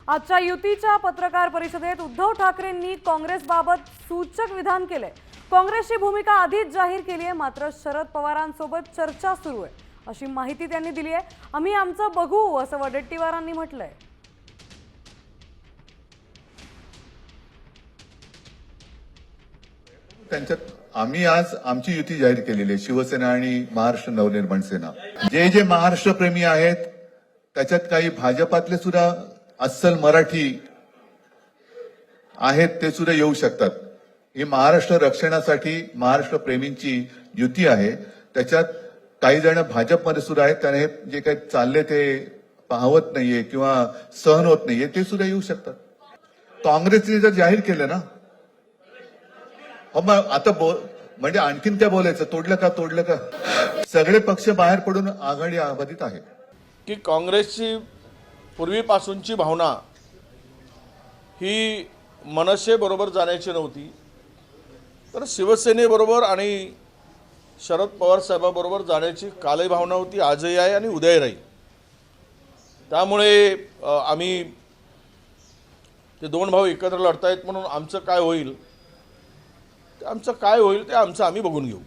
आजच्या युतीच्या पत्रकार परिषदेत उद्धव ठाकरेंनी काँग्रेसबाबत सूचक विधान केले। काँग्रेसची भूमिका आधीच जाहीर केली आहे, मात्र शरद पवारांसोबत चर्चा सुरू आहे अशी माहिती त्यांनी दिली आहे। आम्ही आमचं बघू असं वडेट्टीवारांनी म्हटलंय। त्यांच्यात आम्ही आज आमची युती जाहीर केलेली आहे, शिवसेना आणि महाराष्ट्र नवनिर्माण सेना। जे महाराष्ट्र प्रेमी आहेत त्याच्यात काही भाजपातले सुद्धा अस्सल मराठी आहेत, ते सुद्धा येऊ शकतात। ही महाराष्ट्र रक्षणासाठी महाराष्ट्र प्रेमींची युती आहे। त्याच्यात काही जण भाजपमध्ये सुद्धा आहेत, त्याने जे काही चालले ते पाहवत नाहीये किंवा सहन होत नाहीये, ते सुद्धा येऊ शकतात। काँग्रेसने जर जाहीर केलं ना, मग आता म्हणजे आणखीन काय बोलायचं? तोडलं का? सगळे पक्ष बाहेर पडून आघाडी अबाधित आहे की काँग्रेसची पूर्वीपासूनची भावना ही मनसेबरोबर जाण्याची नव्हती, तर शिवसेनेबरोबर आणि शरद पवार साहेबांबरोबर जाण्याची कालही भावना होती, आजही आहे आणि उद्याही राहील। त्यामुळे आम्ही ते दोन भाऊ एकत्र लढतायत म्हणून आमचं काय होईल ते आम्ही बघून घेऊ।